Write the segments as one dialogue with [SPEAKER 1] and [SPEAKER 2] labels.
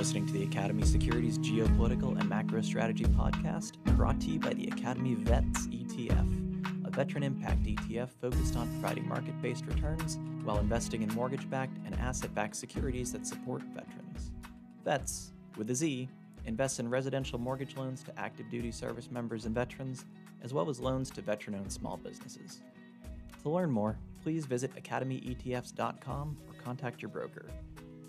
[SPEAKER 1] listening to the Academy Securities Geopolitical and Macro Strategy podcast, brought to you by the Academy VETS ETF, a veteran impact ETF focused on providing market-based returns while investing in mortgage-backed and asset-backed securities that support veterans. VETS, with a Z, invests in residential mortgage loans to active duty service members and veterans, as well as loans to veteran-owned small businesses. To learn more, please visit academyetfs.com or contact your broker.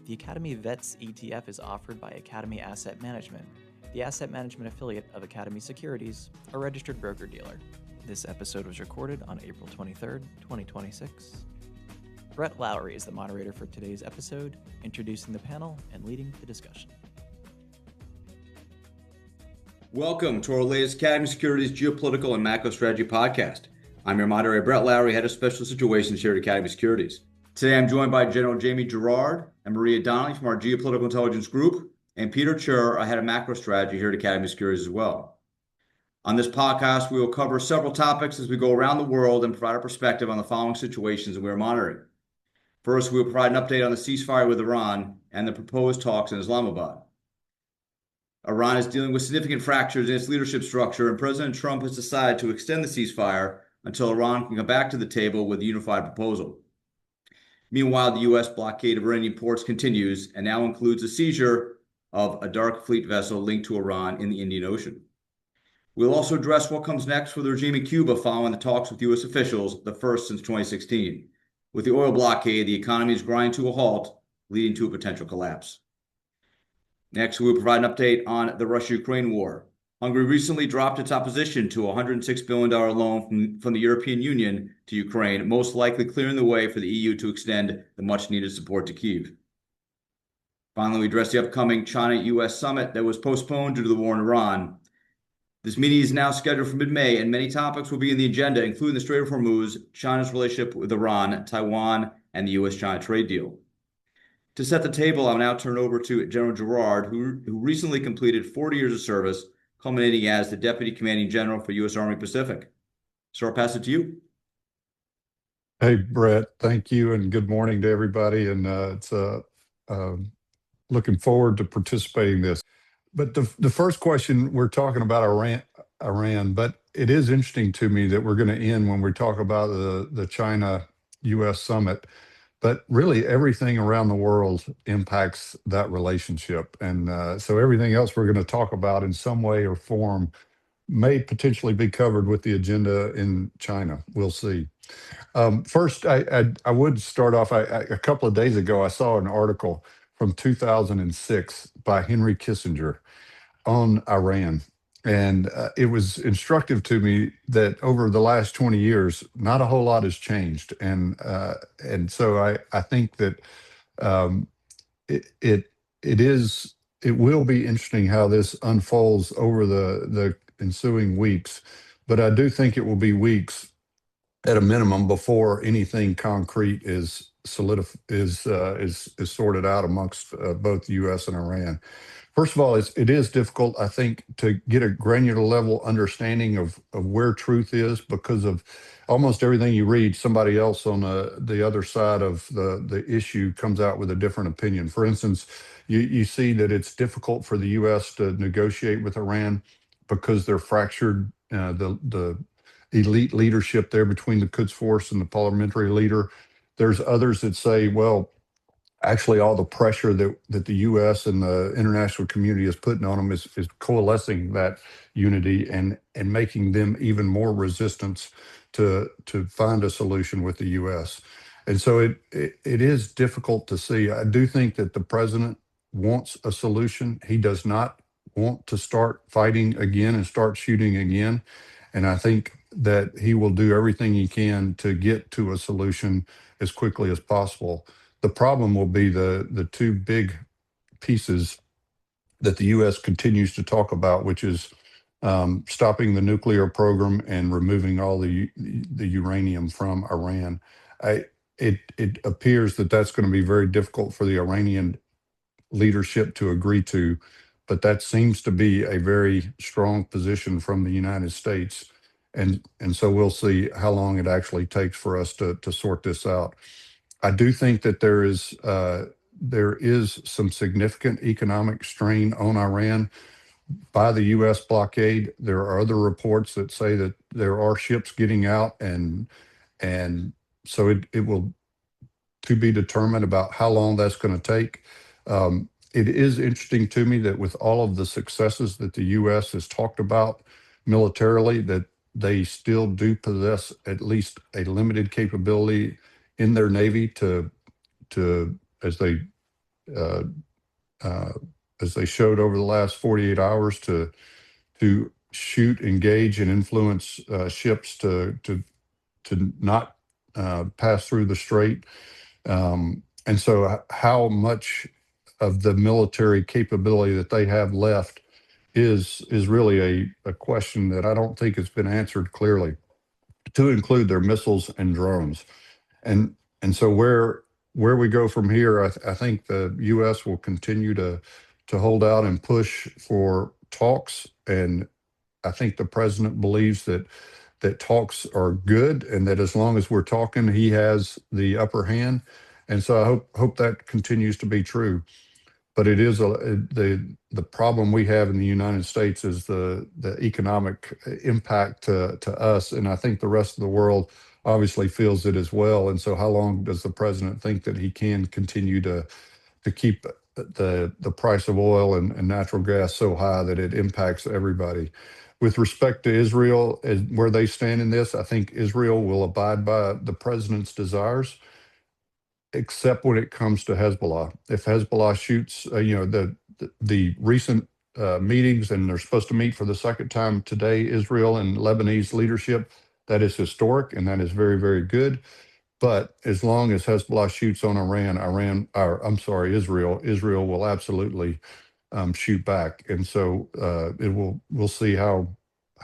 [SPEAKER 1] The Academy VETS ETF is offered by Academy Asset Management, the asset management affiliate of Academy Securities, a registered broker-dealer. This episode was recorded on April 23rd, 2026. Brett Lowry is the moderator for today's episode, introducing the panel and leading the discussion.
[SPEAKER 2] Welcome to our latest Academy Securities Geopolitical and Macro Strategy podcast. I'm your moderator, Brett Lowry, Head of Special Situations here at Academy Securities. Today, I'm joined by General Jamie Gerard and Maria Donnelly from our Geopolitical Intelligence Group, and Peter Chur, our Head of Macro Strategy here at Academy Securities as well. On this podcast, we will cover several topics as we go around the world and provide a perspective on the following situations that we are monitoring. First, we will provide an update on the ceasefire with Iran and the proposed talks in Islamabad. Iran is dealing with significant fractures in its leadership structure, and President Trump has decided to extend the ceasefire until Iran can come back to the table with a unified proposal. Meanwhile, the U.S. blockade of Iranian ports continues and now includes the seizure of a dark fleet vessel linked to Iran in the Indian Ocean. We'll also address what comes next for the regime in Cuba following the talks with U.S. officials, the first since 2016. With the oil blockade, the economy is grinding to a halt, leading to a potential collapse. Next, we will provide an update on the Russia-Ukraine war. Hungary recently dropped its opposition to a $106 billion loan from the European Union to Ukraine, most likely clearing the way for the EU to extend the much-needed support to Kyiv. Finally, we address the upcoming China-U.S. summit that was postponed due to the war in Iran. This meeting is now scheduled for mid-May, and many topics will be in the agenda, including the Strait of Hormuz, China's relationship with Iran, Taiwan, and the U.S.-China trade deal. To set the table, I'll now turn over to General Gerard, who recently completed 40 years of service, culminating as the Deputy Commanding General for U.S. Army Pacific. So I'll pass it to you.
[SPEAKER 3] Hey, Brett, thank you, and good morning to everybody. And it's looking forward to participating in this. But the first question, we're talking about Iran, but it is interesting to me that we're going to end when we talk about the China-U.S. summit. But really, everything around the world impacts that relationship. And so everything else we're going to talk about in some way or form may potentially be covered with the agenda in China. We'll see. First, I would start off, a couple of days ago, I saw an article from 2006 by Henry Kissinger on Iran. And it was instructive to me that over the last 20 years, not a whole lot has changed. And so I think that it will be interesting how this unfolds over the ensuing weeks. But I do think it will be weeks at a minimum before anything concrete is sorted out amongst both the U.S. and Iran. First of all, it is difficult, I think, to get a granular level understanding of where truth is, because of almost everything you read, somebody else on the other side of the issue comes out with a different opinion. For instance, you see that it's difficult for the U.S. to negotiate with Iran because they're fractured. The elite leadership there between the Quds Force and the parliamentary leader. There's others that say, well, actually, all the pressure that the U.S. and the international community is putting on them is coalescing that unity and making them even more resistant to find a solution with the U.S. And so it is difficult to see. I do think that the president wants a solution. He does not want to start fighting again and start shooting again. And I think that he will do everything he can to get to a solution as quickly as possible. The problem will be the two big pieces that the U.S. continues to talk about, which is stopping the nuclear program and removing all the uranium from Iran. It appears that that's going to be very difficult for the Iranian leadership to agree to, but that seems to be a very strong position from the United States. And so we'll see how long it actually takes for us to sort this out. I do think that there is there is some significant economic strain on Iran by the U.S. blockade. There are other reports that say that there are ships getting out, and so it will to be determined about how long that's going to take. It is interesting to me that with all of the successes that the U.S. has talked about militarily, that they still do possess at least a limited capability in their Navy to uh, uh, as they showed over the last 48 hours to shoot, engage, and influence ships to not pass through the strait. And so, how much of the military capability that they have left is really a question that I don't think has been answered clearly, to include their missiles and drones. And so where we go from here, I think the U.S. will continue to hold out and push for talks. And I think the president believes that talks are good, and that as long as we're talking, he has the upper hand. And so I hope that continues to be true. But it is the problem we have in the United States is the economic impact to us, and I think the rest of the world obviously feels it as well. And so, how long does the president think that he can continue to keep the price of oil and natural gas so high that it impacts everybody? With respect to Israel and where they stand in this, I think Israel will abide by the president's desires, except when it comes to Hezbollah. If Hezbollah shoots, the recent meetings, and they're supposed to meet for the second time today, Israel and Lebanese leadership, that is historic and that is very, very good. But as long as Hezbollah shoots on Israel will absolutely shoot back. And so we'll see how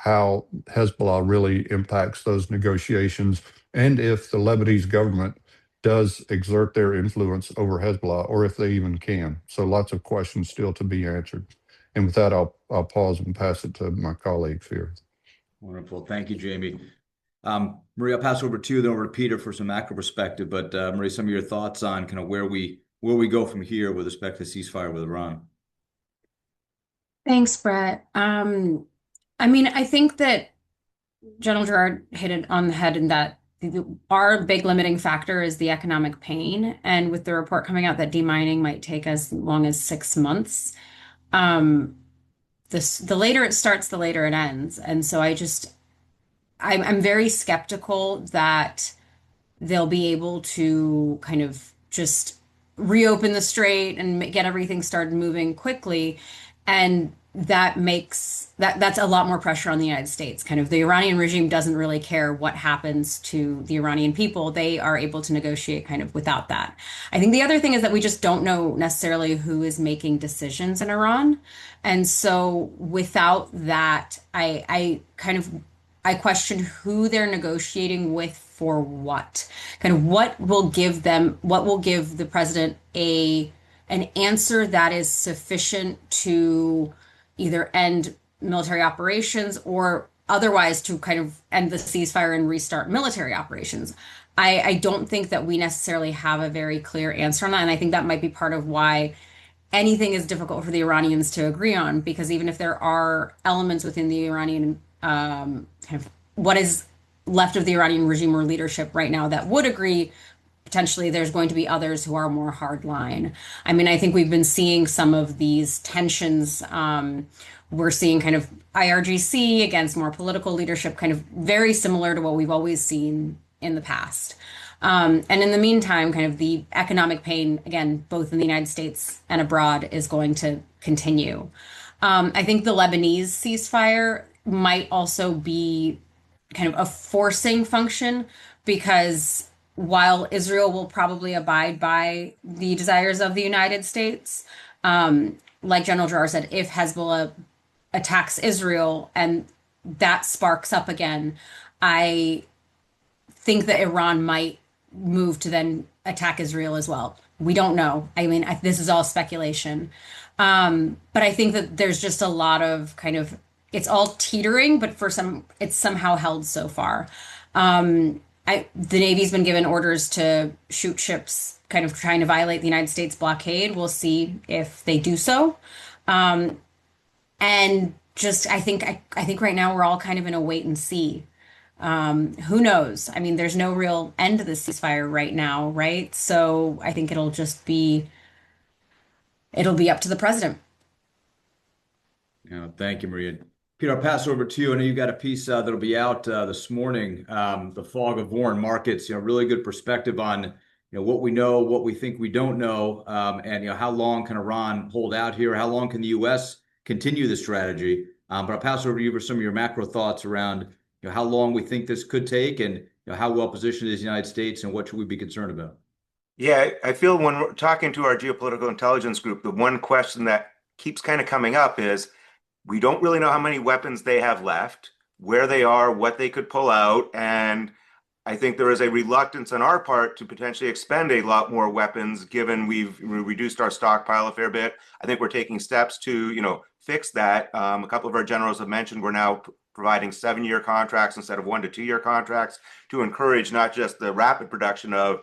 [SPEAKER 3] Hezbollah really impacts those negotiations, and if the Lebanese government does exert their influence over Hezbollah, or if they even can. So lots of questions still to be answered. And with that, I'll pause and pass it to my colleagues here.
[SPEAKER 2] Wonderful. Thank you, Jamie. Marie, I'll pass over to you, then over to Peter for some macro perspective. But Marie, some of your thoughts on kind of where we go from here with respect to ceasefire with Iran.
[SPEAKER 4] Thanks, Brett. I think that General Gerard hit it on the head in that our big limiting factor is the economic pain. And with the report coming out that demining might take as long as 6 months, the later it starts, the later it ends. And so I'm very skeptical that they'll be able to kind of just reopen the strait and get everything started moving quickly. And that's a lot more pressure on the United States. Kind of the Iranian regime doesn't really care what happens to the Iranian people. They are able to negotiate kind of without that. I think the other thing is that we just don't know necessarily who is making decisions in Iran. And so without that, I question who they're negotiating with for what. Kind of what will give the president an answer that is sufficient to either end military operations or otherwise to kind of end the ceasefire and restart military operations. I don't think that we necessarily have a very clear answer on that. And I think that might be part of why anything is difficult for the Iranians to agree on, because even if there are elements within the Iranian kind of what is left of the Iranian regime or leadership right now that would agree, potentially there's going to be others who are more hardline. I think we've been seeing some of these tensions. We're seeing kind of IRGC against more political leadership, kind of very similar to what we've always seen in the past. And in the meantime, kind of the economic pain, again, both in the United States and abroad, is going to continue. I think the Lebanese ceasefire might also be kind of a forcing function, because while Israel will probably abide by the desires of the United States, like General Gerard said, if Hezbollah attacks Israel and that sparks up again, I think that Iran might move to then attack Israel as well. We don't know. This is all speculation. But I think that there's just a lot of kind of, it's all teetering, but for some, it's somehow held so far. The Navy's been given orders to shoot ships kind of trying to violate the United States blockade. We'll see if they do so. Um, and just I think right now we're all kind of in a wait and see. Who knows? I mean, there's no real end to the ceasefire right now, right? So I think it'll be up to the president.
[SPEAKER 2] Thank you, Maria. Peter, I'll pass it over to you. I know you got a piece that'll be out this morning, The Fog of War in Markets, really good perspective on, what we know, what we think we don't know, and, how long can Iran hold out here? How long can the U.S. continue this strategy? But I'll pass it over to you for some of your macro thoughts around, how long we think this could take and, how well positioned is the United States and what should we be concerned about?
[SPEAKER 5] Yeah, I feel when we're talking to our geopolitical intelligence group, the one question that keeps kind of coming up is we don't really know how many weapons they have left, where they are, what they could pull out. And I think there is a reluctance on our part to potentially expend a lot more weapons, given we've reduced our stockpile a fair bit. I think we're taking steps to, fix that. A couple of our generals have mentioned we're now providing 7-year contracts instead of 1 to 2 year contracts to encourage not just the rapid production of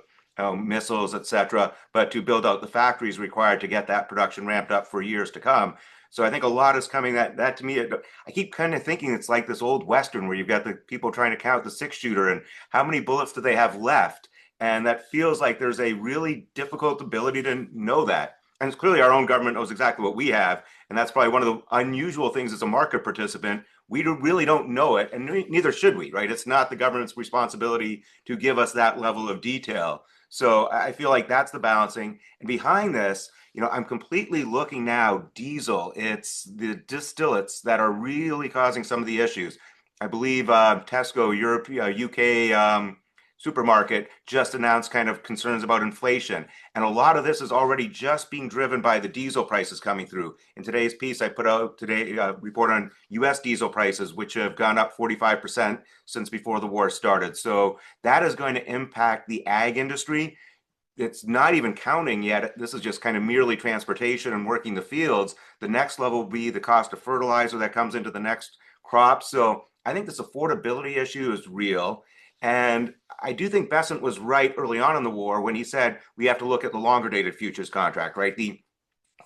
[SPEAKER 5] missiles, et cetera, but to build out the factories required to get that production ramped up for years to come. So I think a lot is coming. That to me, I keep kind of thinking it's like this old Western where you've got the people trying to count the 6-shooter and how many bullets do they have left. And that feels like there's a really difficult ability to know that. And it's clearly our own government knows exactly what we have. And that's probably one of the unusual things as a market participant. We really don't know it, and neither should we, right? It's not the government's responsibility to give us that level of detail. So I feel like that's the balancing. And behind this, I'm completely looking now, diesel. It's the distillates that are really causing some of the issues. I believe Tesco, Europe, UK supermarket just announced kind of concerns about inflation. And a lot of this is already just being driven by the diesel prices coming through. In today's piece, I put out today a report on US diesel prices, which have gone up 45% since before the war started. So that is going to impact the ag industry. It's not even counting yet. This is just kind of merely transportation and working the fields. The next level will be the cost of fertilizer that comes into the next crop. So I think this affordability issue is real. And I do think Besant was right early on in the war when he said we have to look at the longer dated futures contract, right? The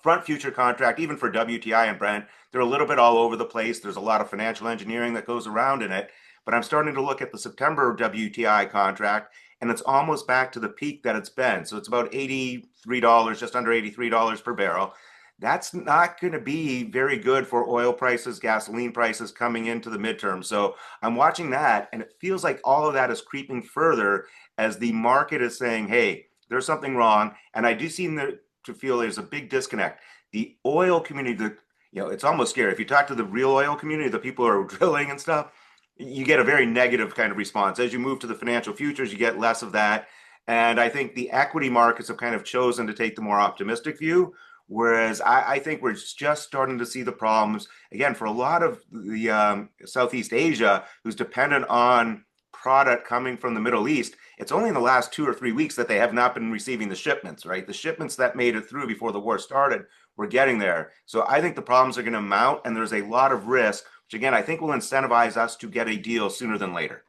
[SPEAKER 5] front future contract, even for WTI and Brent, they're a little bit all over the place. There's a lot of financial engineering that goes around in it. But I'm starting to look at the September WTI contract, and it's almost back to the peak that it's been. So it's about $83, just under $83 per barrel. That's not going to be very good for oil prices, gasoline prices coming into the midterm. So I'm watching that, and it feels like all of that is creeping further as the market is saying, hey, there's something wrong. And I do seem to feel there's a big disconnect. The oil community, it's almost scary. If you talk to the real oil community, the people who are drilling and stuff, you get a very negative kind of response. As you move to the financial futures, you get less of that. And I think the equity markets have kind of chosen to take the more optimistic view. Whereas I think we're just starting to see the problems, again, for a lot of the Southeast Asia, who's dependent on product coming from the Middle East. It's only in the last 2 or 3 weeks that they have not been receiving the shipments, right? The shipments that made it through before the war started, we're getting there. So I think the problems are going to mount, and there's a lot of risk, which again, I think will incentivize us to get a deal sooner than later.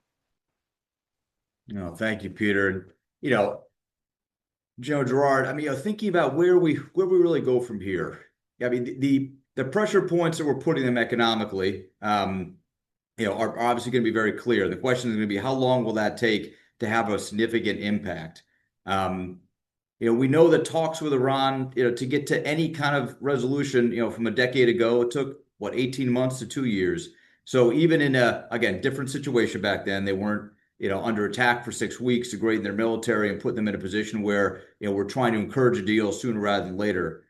[SPEAKER 2] Thank you, Peter. General Gerard, thinking about where we really go from here. The pressure points that we're putting them economically, are obviously going to be very clear. The question is going to be how long will that take to have a significant impact? We know that talks with Iran, to get to any kind of resolution, from a decade ago, it took 18 months to 2 years. So even in again, different situation back then, they weren't under attack for 6 weeks, degrading their military and putting them in a position where, we're trying to encourage a deal sooner rather than later.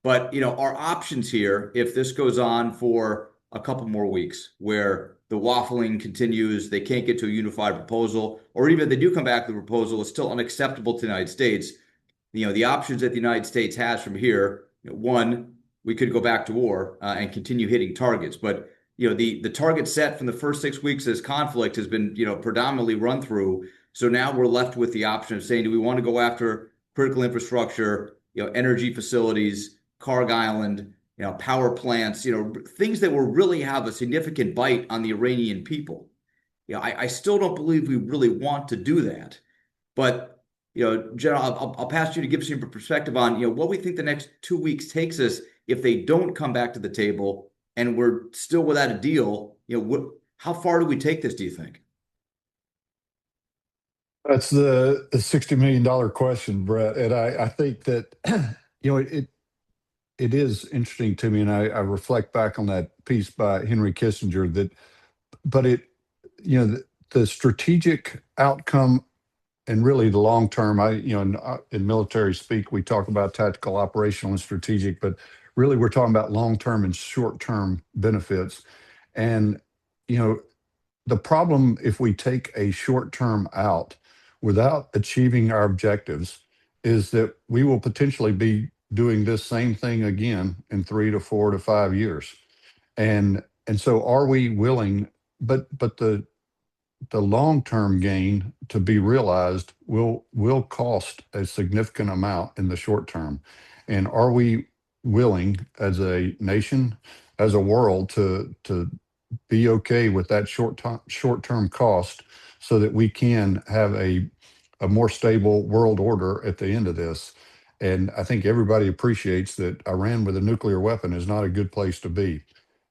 [SPEAKER 2] But, our options here, if this goes on for a couple more weeks, where the waffling continues, they can't get to a unified proposal, or even if they do come back to the proposal, it's still unacceptable to the United States. The options that the United States has from here, one, we could go back to war and continue hitting targets. But the target set from the first 6 weeks of this conflict has been, predominantly run through. So now we're left with the option of saying, do we want to go after critical infrastructure, energy facilities, Carg Island, power plants, things that will really have a significant bite on the Iranian people. I still don't believe we really want to do that. But, General, I'll pass you to give us your perspective on, what we think the next 2 weeks takes us if they don't come back to the table and we're still without a deal. How far do we take this, do you think?
[SPEAKER 3] That's the $60 million question, Brett. And I think that, it is interesting to me. And I reflect back on that piece by Henry Kissinger but the strategic outcome and really the long term, in military speak, we talk about tactical, operational, and strategic, but really we're talking about long term and short term benefits. And, you know, the problem if we take a short term out without achieving our objectives is that we will potentially be doing this same thing again in 3 to 4 to 5 years. And so are we willing, but the long-term gain to be realized will cost a significant amount in the short term. And are we willing as a nation, as a world, to be okay with that short-term cost so that we can have a more stable world order at the end of this? And I think everybody appreciates that Iran with a nuclear weapon is not a good place to be.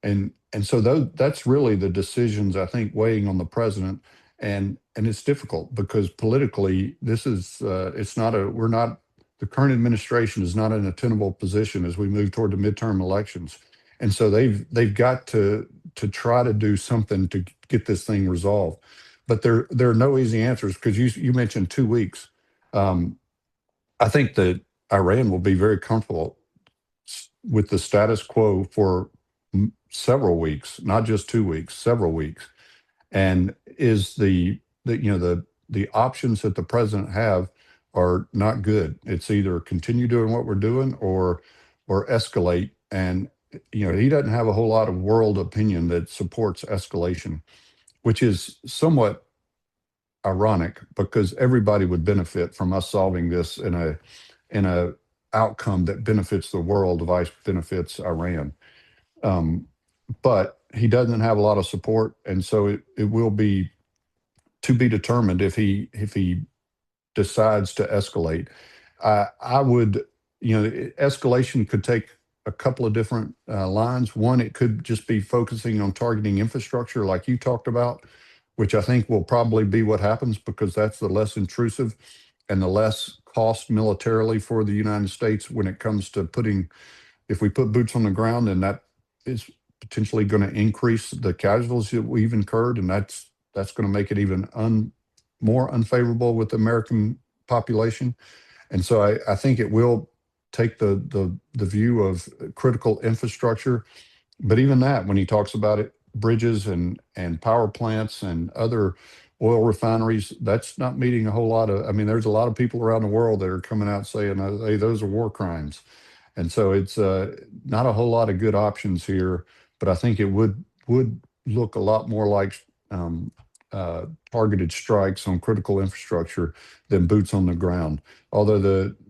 [SPEAKER 3] And so that's really the decisions I think weighing on the president, and it's difficult because politically this is it's not a we're not the current administration is not in a tenable position as we move toward the midterm elections, and so they've got to try to do something to get this thing resolved, but there are no easy answers because you mentioned 2 weeks. Um, I think that Iran will be very comfortable with the status quo for several weeks, not just 2 weeks, several weeks. And is the options that the president have are not good. It's either continue doing what we're doing or escalate. And he doesn't have a whole lot of world opinion that supports escalation, which is somewhat ironic because everybody would benefit from us solving this in a outcome that benefits the world, vice benefits Iran. Um, but he doesn't have a lot of support, and so it will be to be determined if he decides to escalate. I would, escalation could take a couple of different lines. One, it could just be focusing on targeting infrastructure, like you talked about, which I think will probably be what happens because that's the less intrusive and the less cost militarily for the United States when it comes to if we put boots on the ground, then that is potentially going to increase the casualties that we've incurred, and that's going to make it even more unfavorable with the American population. And so I think it will take the view of critical infrastructure, but even that, when he talks about it, bridges and power plants and other oil refineries, that's not meeting a whole lot of. I mean, there's a lot of people around the world that are coming out saying, "Hey, those are war crimes." And so it's not a whole lot of good options here, but I think it would look a lot more like targeted strikes on critical infrastructure than boots on the ground. Although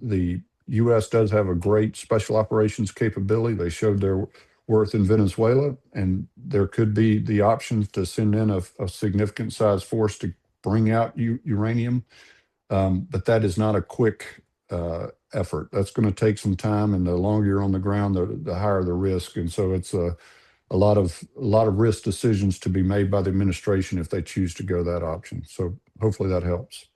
[SPEAKER 3] the U.S. does have a great special operations capability, they showed their worth in Venezuela, and there could be the option to send in a significant size force to bring out uranium, but that is not a quick effort. That's going to take some time, and the longer you're on the ground, the higher the risk. And so it's a lot of risk decisions to be made by the administration if they choose to go that option. So hopefully that helps.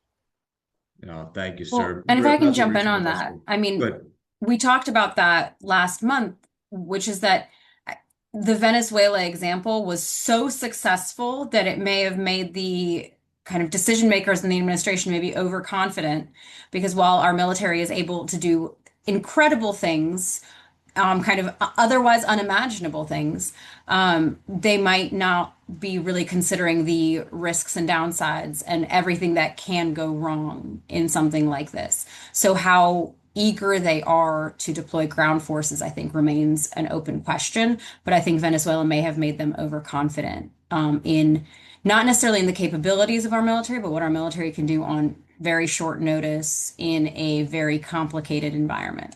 [SPEAKER 2] Thank you,
[SPEAKER 4] Well,
[SPEAKER 2] sir.
[SPEAKER 4] and if I can
[SPEAKER 2] That's a
[SPEAKER 4] jump in on
[SPEAKER 2] reasonable
[SPEAKER 4] that,
[SPEAKER 2] question.
[SPEAKER 4] I mean,
[SPEAKER 2] Good.
[SPEAKER 4] we talked about that last month, which is that the Venezuela example was so successful that it may have made the kind of decision makers in the administration maybe overconfident, because while our military is able to do incredible things, kind of otherwise unimaginable things, they might not be really considering the risks and downsides and everything that can go wrong in something like this. So how eager they are to deploy ground forces, I think, remains an open question. But I think Venezuela may have made them overconfident in not necessarily in the capabilities of our military, but what our military can do on very short notice in a very complicated environment.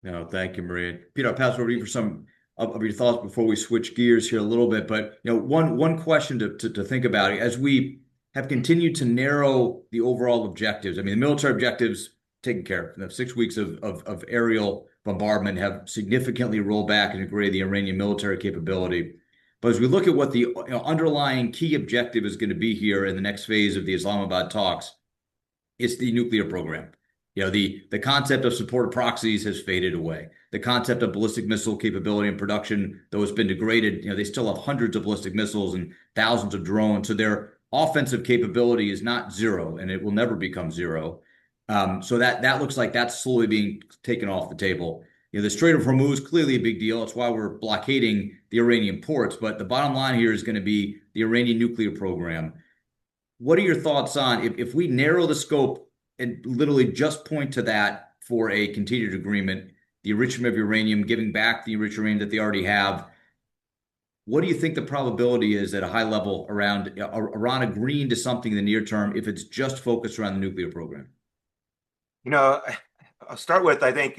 [SPEAKER 2] No, thank you, Maria. Peter, I'll pass it over to you for some of your thoughts before we switch gears here a little bit. But one question to think about as we have continued to narrow the overall objectives. I mean, the military objectives taken care of. The 6 weeks of aerial bombardment have significantly rolled back and degraded the Iranian military capability. But as we look at what the underlying key objective is going to be here in the next phase of the Islamabad talks, it's the nuclear program. The concept of supported proxies has faded away. The concept of ballistic missile capability and production, though it's been degraded, they still have hundreds of ballistic missiles and thousands of drones. So their offensive capability is not zero, and it will never become zero. So that looks like that's slowly being taken off the table. The Strait of Hormuz is clearly a big deal. That's why we're blockading the Iranian ports. But the bottom line here is going to be the Iranian nuclear program. What are your thoughts on if we narrow the scope and literally just point to that for a continued agreement, the enrichment of uranium, giving back the enriched uranium that they already have? What do you think the probability is at a high level around Iran agreeing to something in the near term if it's just focused around the nuclear program?
[SPEAKER 5] I'll start with, I think,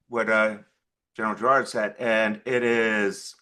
[SPEAKER 5] what General Gerard said, and it is,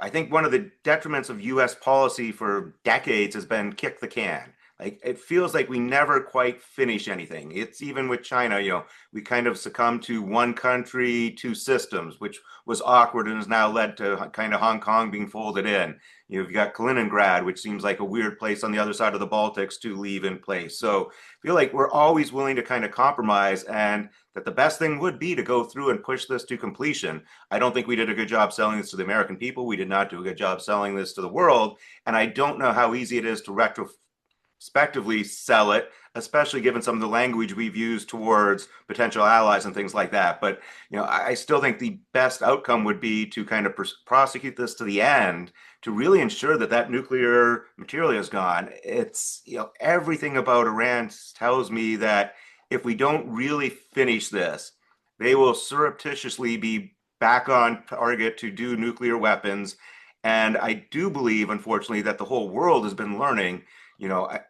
[SPEAKER 5] I think one of the detriments of U.S. policy for decades has been kick the can. Like, it feels like we never quite finish anything. It's even with China, we kind of succumb to one country, two systems, which was awkward and has now led to kind of Hong Kong being folded in. You've got Kaliningrad, which seems like a weird place on the other side of the Baltics to leave in place. So I feel like we're always willing to kind of compromise, and that the best thing would be to go through and push this to completion. I don't think we did a good job selling this to the American people. We did not do a good job selling this to the world. And I don't know how easy it is to retrospectively sell it, especially given some of the language we've used towards potential allies and things like that. But I still think the best outcome would be to kind of prosecute this to the end, to really ensure that that nuclear material is gone. It's everything about Iran tells me that if we don't really finish this, they will surreptitiously be back on target to do nuclear weapons. And I do believe, unfortunately, that the whole world has been learning. I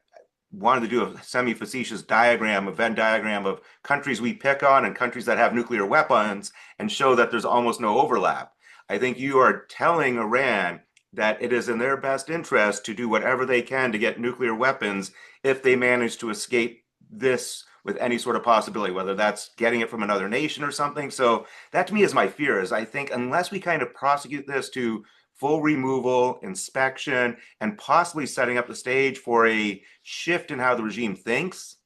[SPEAKER 5] wanted to do a semi-facetious diagram, a Venn diagram of countries we pick on and countries that have nuclear weapons, and show that there's almost no overlap. I think you are telling Iran that it is in their best interest to do whatever they can to get nuclear weapons if they manage to escape this with any sort of possibility, whether that's getting it from another nation or something. So that to me is my fear, is I think unless we kind of prosecute this to full removal, inspection, and possibly setting up the stage for a shift in how the regime thinks,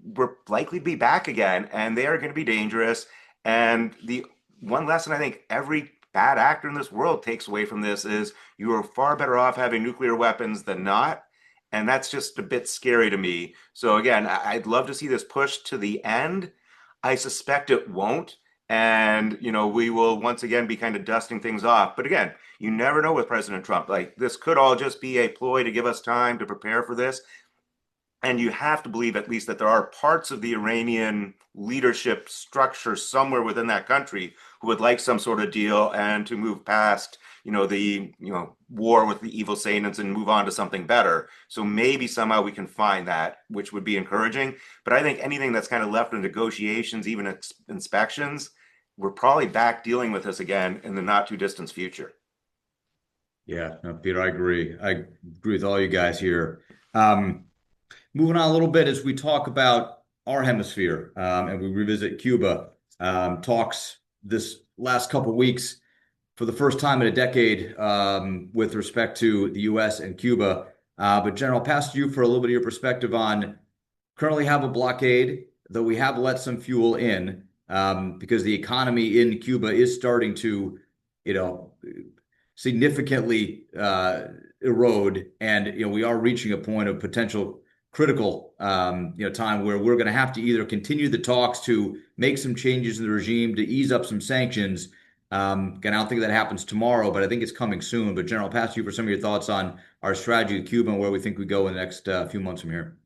[SPEAKER 5] we're likely to be back again, and they are going to be dangerous. And the one lesson I think every bad actor in this world takes away from this is you are far better off having nuclear weapons than not. And that's just a bit scary to me. So again, I'd love to see this pushed to the end. I suspect it won't. And, we will once again be kind of dusting things off. But again, you never know with President Trump. Like, this could all just be a ploy to give us time to prepare for this. And you have to believe at least that there are parts of the Iranian leadership structure somewhere within that country who would like some sort of deal and to move past, the war with the evil Satanists and move on to something better. So maybe somehow we can find that, which would be encouraging. But I think anything that's kind of left in negotiations, even inspections, we're probably back dealing with this again in the not too distant future.
[SPEAKER 2] Yeah, no, Peter, I agree. I agree with all you guys here. Moving on a little bit as we talk about our hemisphere and we revisit Cuba. Talks this last couple of weeks for the first time in a decade with respect to the U.S. and Cuba. But General, I'll pass to you for a little bit of your perspective on currently have a blockade, though we have let some fuel in because the economy in Cuba is starting to, significantly erode. And, we are reaching a point of potential critical time where we're going to have to either continue the talks to make some changes in the regime to ease up some sanctions. Again, I don't think that happens tomorrow, but I think it's coming soon. But General, I'll pass to you for some of your thoughts on our strategy with Cuba and where we think we go in the next few months from here.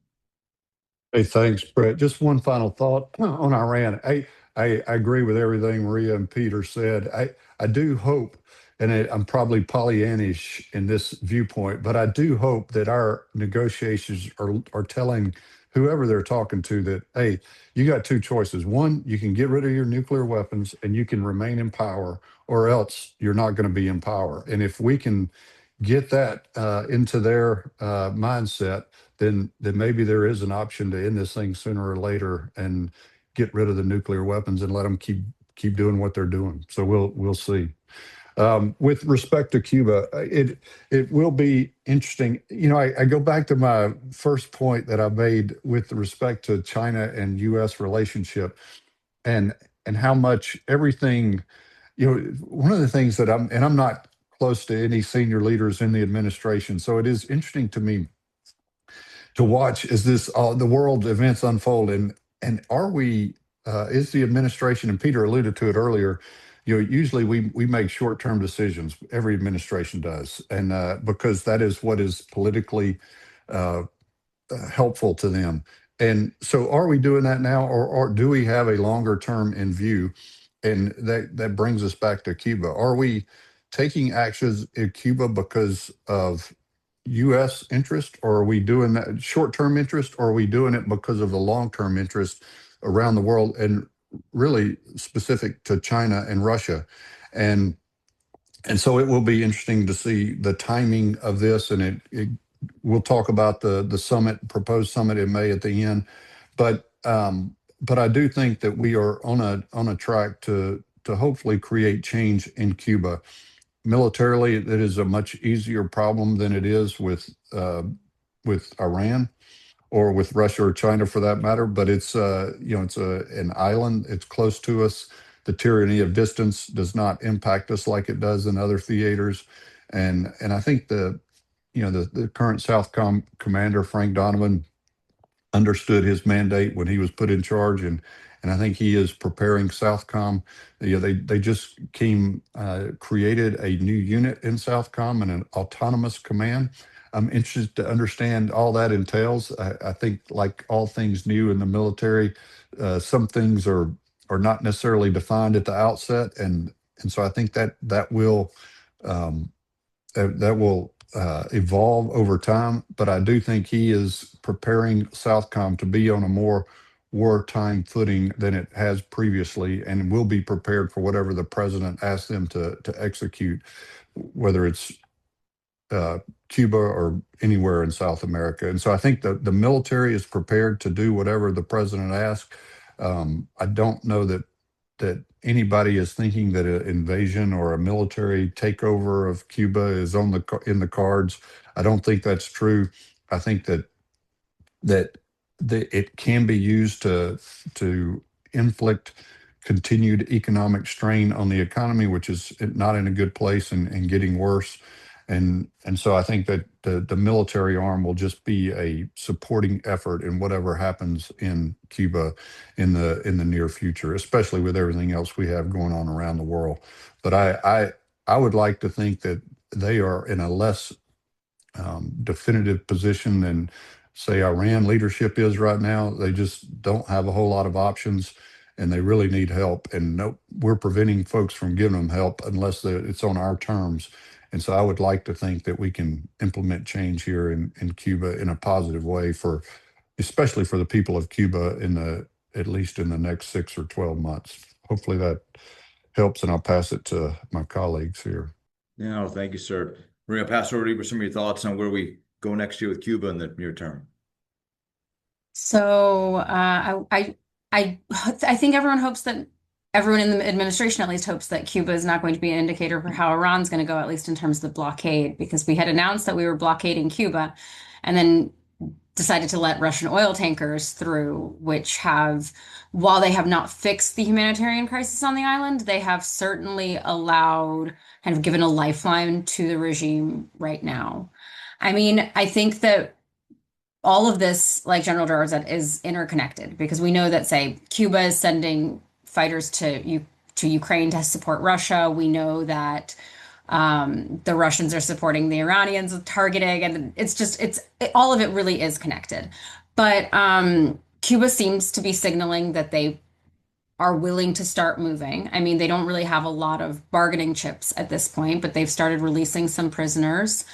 [SPEAKER 3] Hey, thanks, Brett. Just one final thought on Iran. I agree with everything Maria and Peter said. I do hope, and I'm probably Pollyannish in this viewpoint, but I do hope that our negotiations are telling whoever they're talking to that, hey, you got two choices. One, you can get rid of your nuclear weapons and you can remain in power, or else you're not going to be in power. And if we can get that into their mindset, then maybe there is an option to end this thing sooner or later and get rid of the nuclear weapons and let them keep doing what they're doing. So we'll see. With respect to Cuba, it will be interesting. I go back to my first point that I made with respect to China and U.S. relationship, and how much everything. One of the things that I'm not close to any senior leaders in the administration, so it is interesting to me to watch as the world events unfold, and are we is the administration, and Peter alluded to it earlier, usually we make short-term decisions. Every administration does, and because that is what is politically uh, helpful to them. And so are we doing that now, or do we have a longer term in view? And that brings us back to Cuba. Are we taking actions in Cuba because of U.S. interest, or are we doing that short-term interest, or are we doing it because of the long-term interest around the world, and really specific to China and Russia? And so it will be interesting to see the timing of this, and we'll talk about the proposed summit in May at the end, but I do think that we are on a track to hopefully create change in Cuba. Militarily, it is a much easier problem than it is with Iran or with Russia or China for that matter. But it's an island. It's close to us. The tyranny of distance does not impact us like it does in other theaters. And I think the current Southcom commander, Frank Donovan, understood his mandate when he was put in charge, and I think he is preparing Southcom. They just created a new unit in Southcom and an autonomous command. I'm interested to understand all that entails. I think, like all things new in the military, some things are not necessarily defined at the outset, and so I think that will um, evolve over time. But I do think he is preparing Southcom to be on a more wartime footing than it has previously, and will be prepared for whatever the president asks them to execute, whether it's Cuba or anywhere in South America. And so I think the military is prepared to do whatever the president asks. I don't know that anybody is thinking that an invasion or a military takeover of Cuba is in the cards. I don't think that's true. I think that it can be used to inflict continued economic strain on the economy, which is not in a good place and getting worse. And so I think that the military arm will just be a supporting effort in whatever happens in Cuba in the near future, especially with everything else we have going on around the world. But I would like to think that they are in a less definitive position than, say, Iran leadership is right now. They just don't have a whole lot of options, and they really need help. And no, we're preventing folks from giving them help unless it's on our terms. And so I would like to think that we can implement change here in Cuba in a positive way, especially for the people of Cuba at least in the next 6 or 12 months. Hopefully that helps, and I'll pass it to my colleagues here.
[SPEAKER 2] Yeah, well, thank you, sir. We're going to pass over to you with some of your thoughts on where we go next year with Cuba in the near term.
[SPEAKER 4] So I think everyone in the administration at least hopes that Cuba is not going to be an indicator for how Iran's going to go, at least in terms of the blockade, because we had announced that we were blockading Cuba and then decided to let Russian oil tankers through, while they have not fixed the humanitarian crisis on the island, they have certainly kind of given a lifeline to the regime right now. I mean, I think that all of this, like General Gerard said, is interconnected, because we know that, say, Cuba is sending fighters to Ukraine to support Russia. We know that the Russians are supporting the Iranians with targeting, and all of it really is connected. But Cuba seems to be signaling that they are willing to start moving. I mean, they don't really have a lot of bargaining chips at this point, but they've started releasing some prisoners.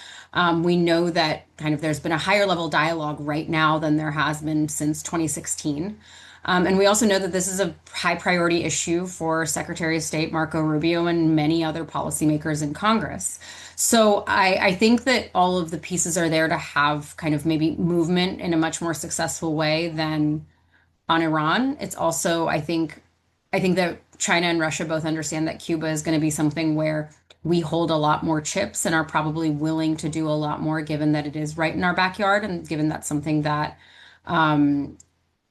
[SPEAKER 4] We know that kind of there's been a higher level dialogue right now than there has been since 2016. And we also know that this is a high priority issue for Secretary of State Marco Rubio and many other policymakers in Congress. So I think that all of the pieces are there to have kind of maybe movement in a much more successful way than on Iran. It's also, I think that China and Russia both understand that Cuba is going to be something where we hold a lot more chips and are probably willing to do a lot more, given that it is right in our backyard and given that's something that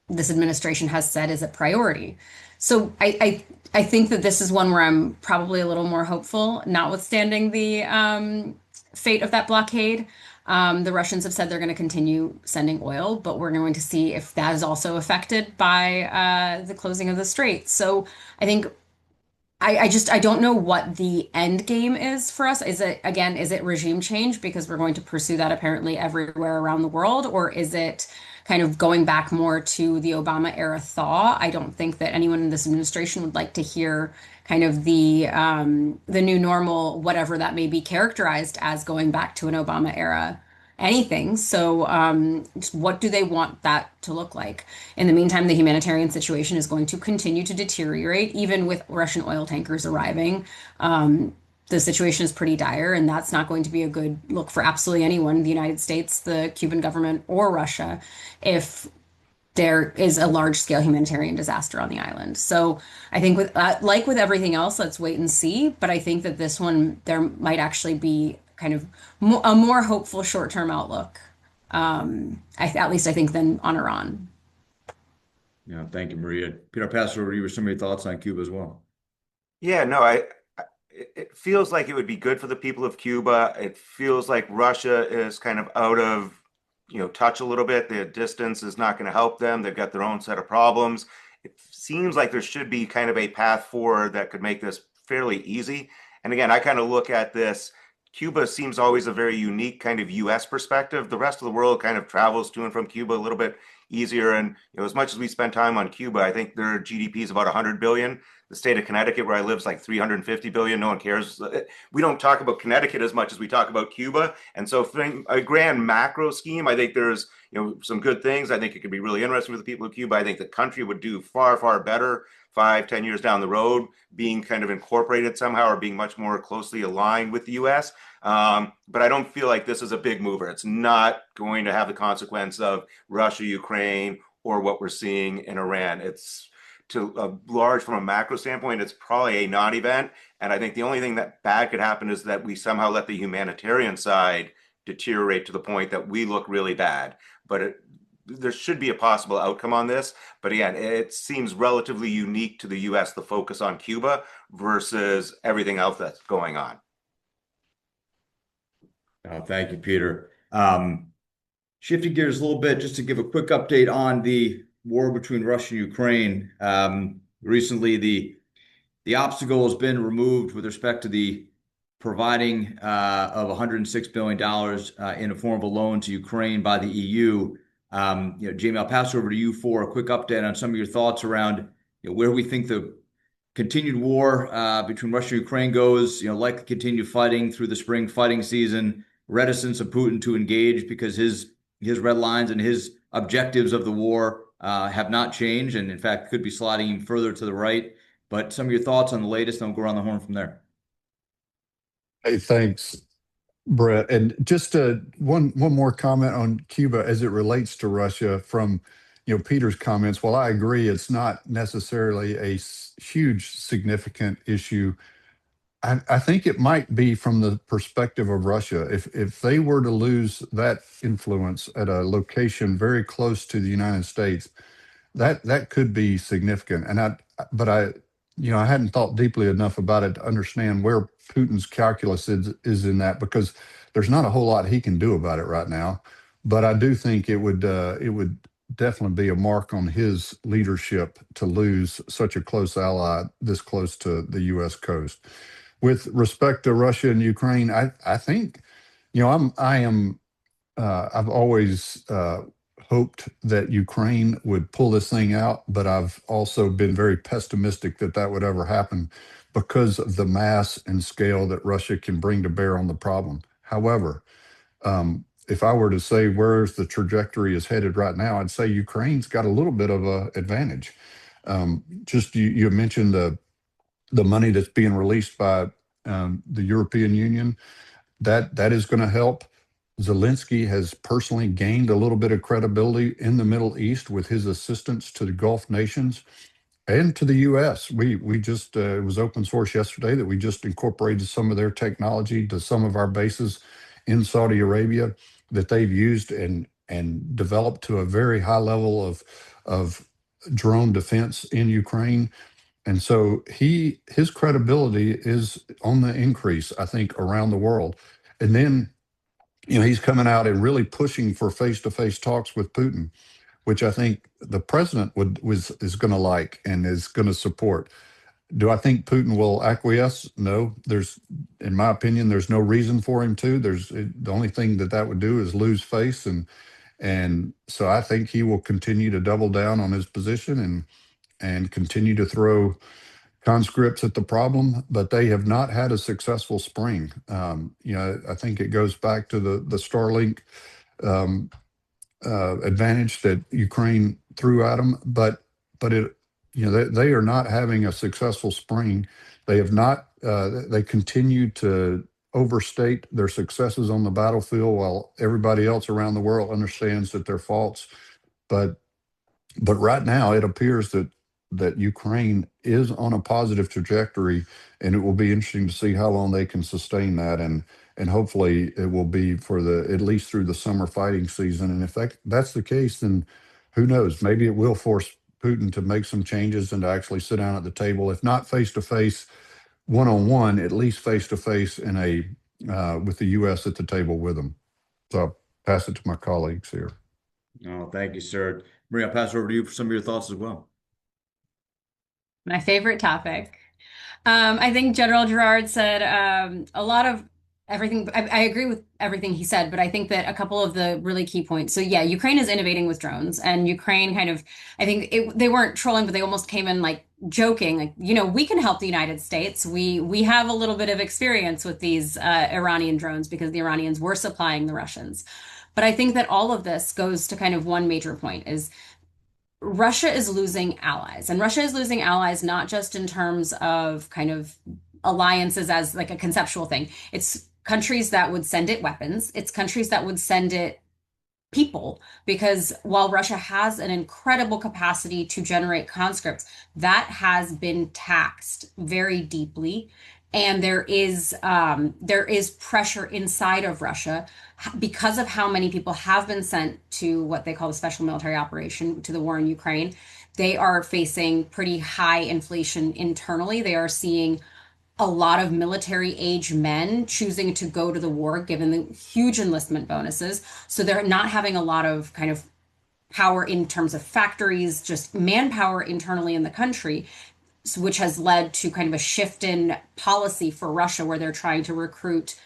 [SPEAKER 4] this administration has said is a priority. So I think that this is one where I'm probably a little more hopeful, notwithstanding the fate of that blockade. The Russians have said they're going to continue sending oil, but we're going to see if that is also affected by the closing of the strait. So I think I don't know what the end game is for us. Is it regime change because we're going to pursue that apparently everywhere around the world, or is it kind of going back more to the Obama era thaw? I don't think that anyone in this administration would like to hear kind of the new normal, whatever that may be characterized as, going back to an Obama era anything. So, what do they want that to look like? In the meantime, the humanitarian situation is going to continue to deteriorate, even with Russian oil tankers arriving. The situation is pretty dire, and that's not going to be a good look for absolutely anyone, the United States, the Cuban government, or Russia, if there is a large scale humanitarian disaster on the island. So I think like with everything else, let's wait and see. But I think that this one, there might actually be kind of a more hopeful short term outlook. At least I think than on Iran.
[SPEAKER 2] Yeah, thank you, Maria. Peter, I'll pass it over to you with some of your thoughts on Cuba as well.
[SPEAKER 5] Yeah, no, it feels like it would be good for the people of Cuba. It feels like Russia is kind of out of, touch a little bit. The distance is not going to help them. They've got their own set of problems. It seems like there should be kind of a path forward that could make this fairly easy. And again, I kind of look at this. Cuba seems always a very unique kind of U.S. perspective. The rest of the world kind of travels to and from Cuba a little bit easier. And as much as we spend time on Cuba, I think their GDP is about 100 billion. The state of Connecticut, where I live, is like 350 billion. No one cares. We don't talk about Connecticut as much as we talk about Cuba. And so, for a grand macro scheme, I think there's some good things. I think it could be really interesting for the people of Cuba. I think the country would do far, far better 5, 10 years down the road, being kind of incorporated somehow or being much more closely aligned with the U.S. But I don't feel like this is a big mover. It's not going to have the consequence of Russia, Ukraine, or what we're seeing in Iran. It's to a large, from a macro standpoint, it's probably a non-event. And I think the only thing that bad could happen is that we somehow let the humanitarian side deteriorate to the point that we look really bad. But there should be a possible outcome on this. But again, it seems relatively unique to the U.S., the focus on Cuba versus everything else that's going on.
[SPEAKER 2] Thank you, Peter. Shifting gears a little bit, just to give a quick update on the war between Russia and Ukraine. Recently, the obstacle has been removed with respect to the providing of $106 billion in a form of a loan to Ukraine by the EU. Jamie, I'll pass over to you for a quick update on some of your thoughts around where we think the continued war between Russia and Ukraine goes, likely continue fighting through the spring fighting season, reticence of Putin to engage because his red lines and his objectives of the war have not changed, and in fact could be sliding even further to the right. But some of your thoughts on the latest, and we'll go around the horn from there.
[SPEAKER 3] Hey, thanks, Brett. And just one more comment on Cuba as it relates to Russia from Peter's comments. While I agree it's not necessarily a huge significant issue, I think it might be from the perspective of Russia. If they were to lose that influence at a location very close to the United States, that could be significant. But I hadn't thought deeply enough about it to understand where Putin's calculus is in that, because there's not a whole lot he can do about it right now. But I do think it would definitely be a mark on his leadership to lose such a close ally this close to the U.S. coast. With respect to Russia and Ukraine, I think I've always hoped that Ukraine would pull this thing out, but I've also been very pessimistic that would ever happen because of the mass and scale that Russia can bring to bear on the problem. However, if I were to say where's the trajectory is headed right now, I'd say Ukraine's got a little bit of a advantage. Just you mentioned the money that's being released by the European Union. That is going to help. Zelensky has personally gained a little bit of credibility in the Middle East with his assistance to the Gulf nations and to the U.S. We just it was open source yesterday that we just incorporated some of their technology to some of our bases in Saudi Arabia that they've used and developed to a very high level of drone defense in Ukraine. And so his credibility is on the increase, I think, around the world. And then, he's coming out and really pushing for face-to-face talks with Putin, which I think the president is going to like and is going to support. Do I think Putin will acquiesce? No. In my opinion, there's no reason for him to. The only thing that would do is lose face, and so I think he will continue to double down on his position and continue to throw conscripts at the problem, but they have not had a successful spring. I think it goes back to the Starlink um, advantage that Ukraine threw at them, but they are not having a successful spring. They have not. They continue to overstate their successes on the battlefield, while everybody else around the world understands that they're false. But right now, it appears that Ukraine is on a positive trajectory, and it will be interesting to see how long they can sustain that, and hopefully it will be for at least through the summer fighting season. And if that's the case, then who knows? Maybe it will force Putin to make some changes and to actually sit down at the table, if not face to face, one on one, at least face to face with the U.S. at the table with them. So I'll pass it to my colleagues here.
[SPEAKER 2] Oh, thank you, sir. Maria, I'll pass it over to you for some of your thoughts as well.
[SPEAKER 4] My favorite topic. I think General Gerard said a lot of everything. I agree with everything he said, but I think that a couple of the really key points. So yeah, Ukraine is innovating with drones, and Ukraine I think they weren't trolling, but they almost came in like joking, like, we can help the United States. We have a little bit of experience with these Iranian drones because the Iranians were supplying the Russians. But I think that all of this goes to kind of one major point is Russia is losing allies, and Russia is losing allies not just in terms of kind of alliances as like a conceptual thing. It's countries that would send it weapons. It's countries that would send it people, because while Russia has an incredible capacity to generate conscripts, that has been taxed very deeply. And there is pressure inside of Russia because of how many people have been sent to what they call the special military operation, to the war in Ukraine. They are facing pretty high inflation internally. They are seeing a lot of military age men choosing to go to the war given the huge enlistment bonuses. So they're not having a lot of kind of power in terms of factories, just manpower internally in the country, which has led to kind of a shift in policy for Russia where they're trying to recruit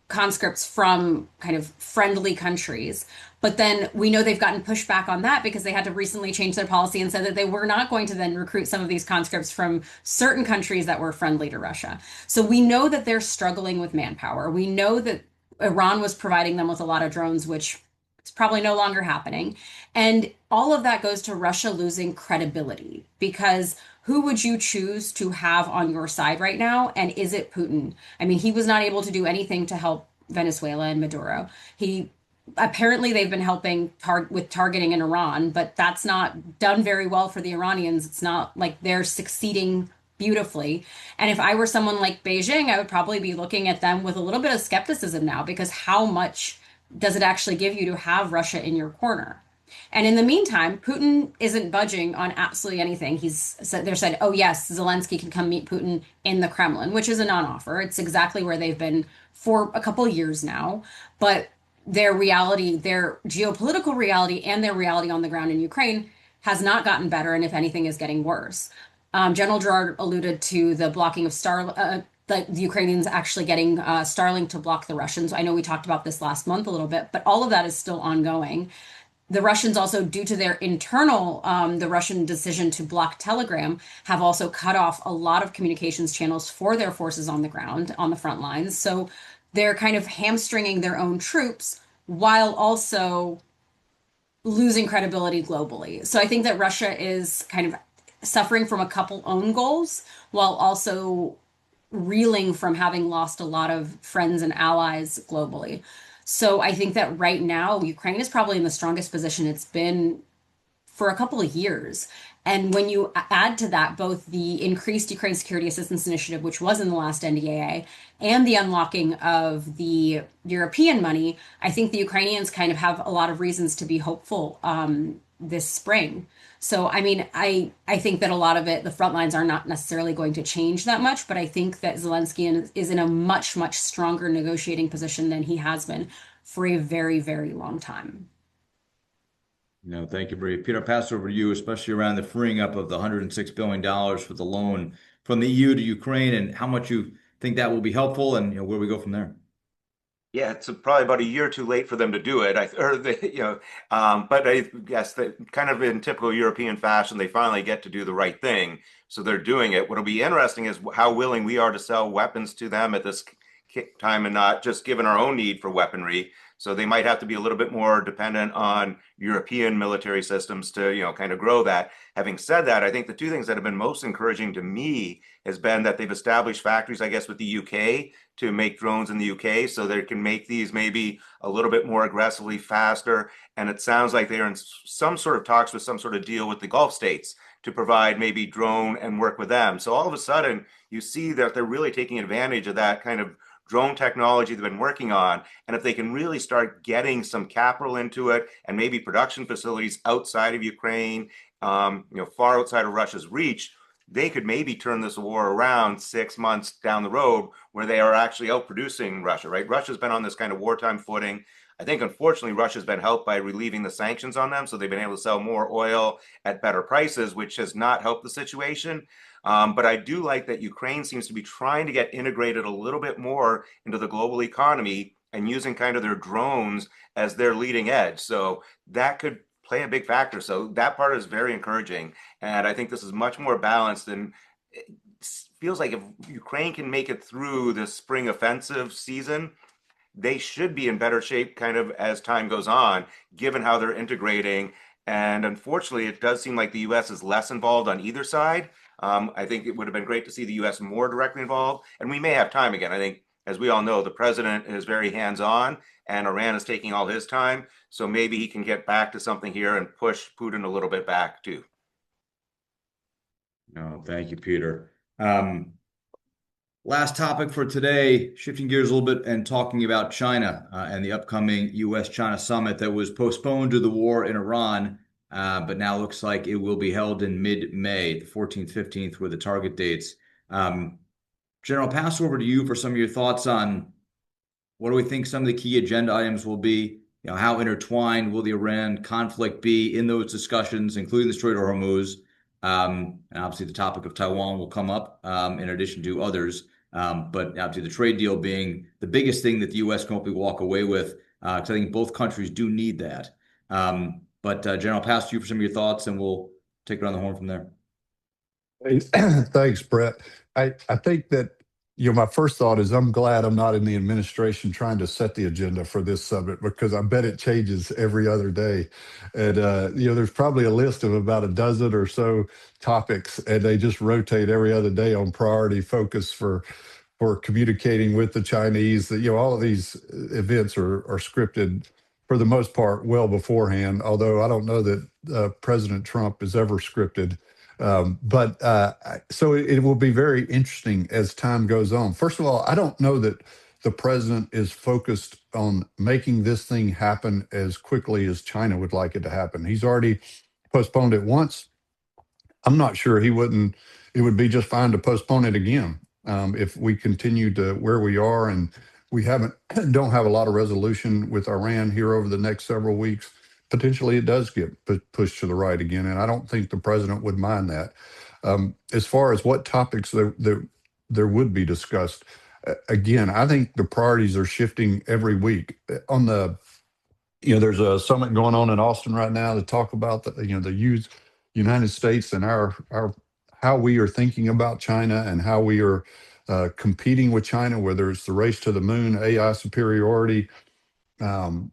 [SPEAKER 4] conscripts from kind of friendly countries. But then we know they've gotten pushback on that because they had to recently change their policy and said that they were not going to then recruit some of these conscripts from certain countries that were friendly to Russia. So we know that they're struggling with manpower. We know that Iran was providing them with a lot of drones, which it's probably no longer happening. And all of that goes to Russia losing credibility, because who would you choose to have on your side right now? And is it Putin? I mean, he was not able to do anything to help Venezuela and Maduro. Apparently they've been helping with targeting in Iran, but that's not done very well for the Iranians. It's not like they're succeeding beautifully. And if I were someone like Beijing, I would probably be looking at them with a little bit of skepticism now, because how much does it actually give you to have Russia in your corner? And in the meantime, Putin isn't budging on absolutely anything. They said, oh yes, Zelensky can come meet Putin in the Kremlin, which is a non-offer. It's exactly where they've been for a couple of years now. But their reality, their geopolitical reality, and their reality on the ground in Ukraine has not gotten better, and if anything, is getting worse. General Gerard alluded to the blocking of the Ukrainians actually getting Starlink to block the Russians. I know we talked about this last month a little bit, but all of that is still ongoing. The Russians also, due to their internal, the Russian decision to block Telegram, have also cut off a lot of communications channels for their forces on the ground, on the front lines. So they're kind of hamstringing their own troops while also losing credibility globally. So I think that Russia is kind of suffering from a couple own goals while also reeling from having lost a lot of friends and allies globally. So I think that right now, Ukraine is probably in the strongest position it's been for a couple of years. And when you add to that both the increased Ukraine Security Assistance Initiative, which was in the last NDAA, and the unlocking of the European money, I think the Ukrainians kind of have a lot of reasons to be hopeful this spring. So, I mean, I think that a lot of it, the front lines are not necessarily going to change that much, but I think that Zelensky is in a much, much stronger negotiating position than he has been for a very, very long time.
[SPEAKER 2] No, thank you, Bree. Peter, I'll pass over to you, especially around the freeing up of the $106 billion for the loan from the EU to Ukraine and how much you think that will be helpful and where we go from there.
[SPEAKER 5] Yeah, it's probably about a year too late for them to do it. But I guess that kind of in typical European fashion, they finally get to do the right thing. So they're doing it. What'll be interesting is how willing we are to sell weapons to them at this time and not just given our own need for weaponry. So they might have to be a little bit more dependent on European military systems to, kind of grow that. Having said that, I think the two things that have been most encouraging to me has been that they've established factories, I guess, with the UK to make drones in the UK so they can make these maybe a little bit more aggressively faster. And it sounds like they're in some sort of talks with some sort of deal with the Gulf states to provide maybe drone and work with them. So all of a sudden, you see that they're really taking advantage of that kind of drone technology they've been working on. And if they can really start getting some capital into it and maybe production facilities outside of Ukraine, far outside of Russia's reach, they could maybe turn this war around 6 months down the road where they are actually outproducing Russia, right? Russia's been on this kind of wartime footing. I think, unfortunately, Russia's been helped by relieving the sanctions on them. So they've been able to sell more oil at better prices, which has not helped the situation. But I do like that Ukraine seems to be trying to get integrated a little bit more into the global economy and using kind of their drones as their leading edge. So that could play a big factor. So that part is very encouraging. And I think this is much more balanced than it feels like if Ukraine can make it through the spring offensive season, they should be in better shape kind of as time goes on, given how they're integrating. And unfortunately, it does seem like the US is less involved on either side. I think it would have been great to see the US more directly involved. And we may have time again. I think, as we all know, the president is very hands-on and Iran is taking all his time. So maybe he can get back to something here and push Putin a little bit back too.
[SPEAKER 2] No, thank you, Peter. Last topic for today, shifting gears a little bit and talking about China and the upcoming U.S.-China summit that was postponed due to the war in Iran, but now looks like it will be held in mid-May, the 14th, 15th were the target dates. General, pass over to you for some of your thoughts on what do we think some of the key agenda items will be? How intertwined will the Iran conflict be in those discussions, including the Strait of Hormuz? And obviously the topic of Taiwan will come up in addition to others. But obviously the trade deal being the biggest thing that the U.S. can hopefully walk away with, because I think both countries do need that. But General, I'll pass to you for some of your thoughts, and we'll take it on the horn from there.
[SPEAKER 3] Thanks, Brett. I think that my first thought is I'm glad I'm not in the administration trying to set the agenda for this summit, because I bet it changes every other day. And there's probably a list of about a dozen or so topics, and they just rotate every other day on priority focus for communicating with the Chinese. That all of these events are scripted for the most part well beforehand. Although I don't know that President Trump is ever scripted. So it will be very interesting as time goes on. First of all, I don't know that the president is focused on making this thing happen as quickly as China would like it to happen. He's already postponed it once. I'm not sure it would be just fine to postpone it again if we continue to where we are and we don't have a lot of resolution with Iran here over the next several weeks. Potentially it does get pushed to the right again, and I don't think the president would mind that. As far as what topics there would be discussed, again, I think the priorities are shifting every week. There's a summit going on in Austin right now to talk about the United States and our how we are thinking about China and how we are competing with China, whether it's the race to the moon, AI superiority, um,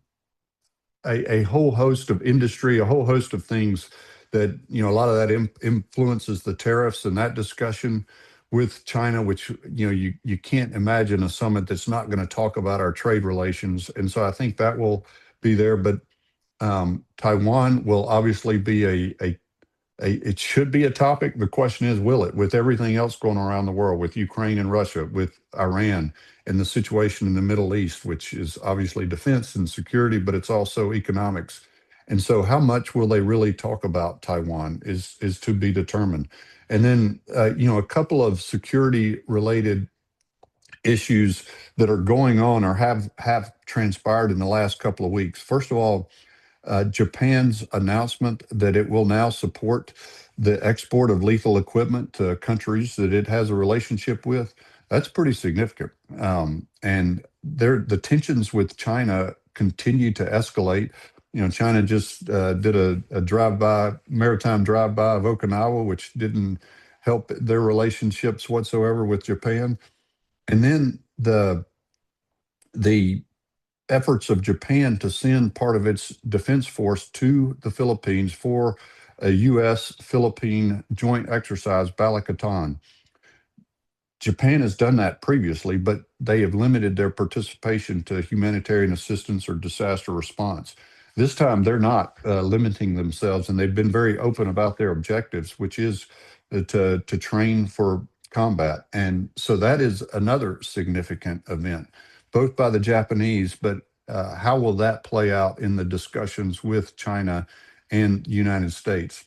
[SPEAKER 3] a whole host of industry, a whole host of things that, a lot of that influences the tariffs and that discussion with China, which, you can't imagine a summit that's not going to talk about our trade relations. And so I think that will be there. But Taiwan will obviously be it should be a topic. The question is, will it? With everything else going on around the world, with Ukraine and Russia, with Iran, and the situation in the Middle East, which is obviously defense and security, but it's also economics. And so, how much will they really talk about Taiwan is to be determined. And then, a couple of security related issues that are going on or have transpired in the last couple of weeks. First of all, Japan's announcement that it will now support the export of lethal equipment to countries that it has a relationship with, that's pretty significant. And the tensions with China continue to escalate. China just did a drive-by, maritime drive-by of Okinawa, which didn't help their relationships whatsoever with Japan. And then the efforts of Japan to send part of its defense force to the Philippines for a U.S.-Philippine joint exercise, Balikatan. Japan has done that previously, but they have limited their participation to humanitarian assistance or disaster response. This time, they're not limiting themselves, and they've been very open about their objectives, which is to train for combat. And so that is another significant event, both by the Japanese, but how will that play out in the discussions with China and the United States?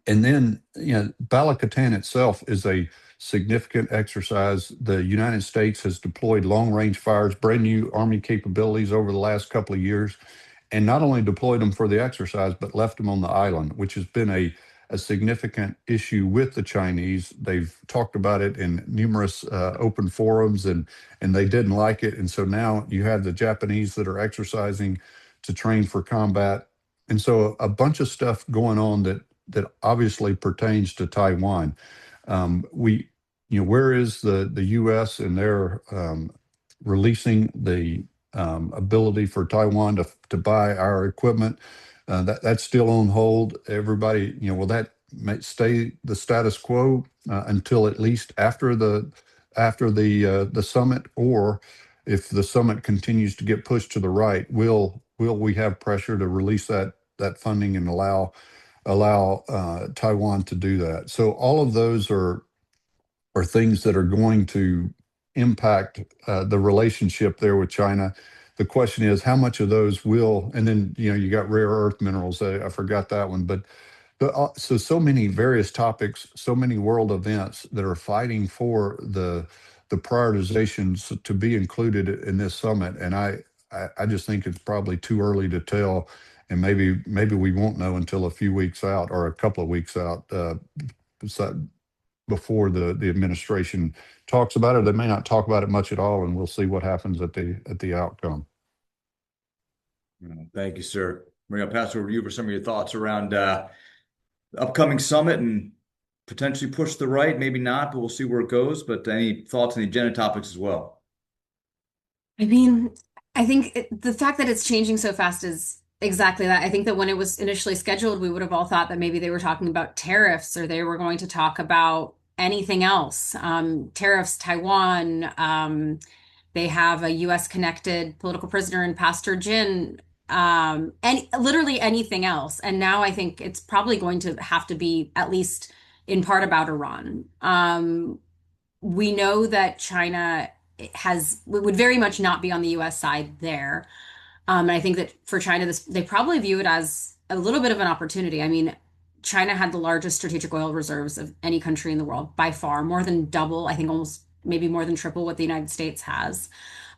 [SPEAKER 3] And then, Balikatan itself is a significant exercise. The United States has deployed long range fires, brand new Army capabilities over the last couple of years, and not only deployed them for the exercise, but left them on the island, which has been a significant issue with the Chinese. They've talked about it in numerous open forums, and they didn't like it. And so now you have the Japanese that are exercising to train for combat. And so a bunch of stuff going on that obviously pertains to Taiwan. Where is the U.S. and their releasing the ability for Taiwan to buy our equipment? That's still on hold. Everybody, will that stay the status quo until at least after the summit, or if the summit continues to get pushed to the right, will we have pressure to release that funding and allow Taiwan to do that? So all of those are things that are going to impact the relationship there with China. The question is, how much of those will, and then, you got rare earth minerals. I forgot that one, but so many various topics, so many world events that are fighting for the prioritizations to be included in this summit. And I just think it's probably too early to tell, and maybe we won't know until a few weeks out or a couple of weeks out before the administration talks about it. They may not talk about it much at all, and we'll see what happens at the outcome.
[SPEAKER 2] Thank you, sir. We're going to pass over to you for some of your thoughts around the upcoming summit and potentially push to the right, maybe not, but we'll see where it goes. But any thoughts on the agenda topics as well?
[SPEAKER 4] I mean, I think the fact that it's changing so fast is exactly that. I think that when it was initially scheduled, we would have all thought that maybe they were talking about tariffs or they were going to talk about anything else. Tariffs, Taiwan, they have a US connected political prisoner in Pastor Jin, and literally anything else. And now I think it's probably going to have to be at least in part about Iran. We know that China would very much not be on the US side there. And I think that for China, they probably view it as a little bit of an opportunity. I mean, China had the largest strategic oil reserves of any country in the world by far, more than double, I think almost maybe more than triple what the United States has.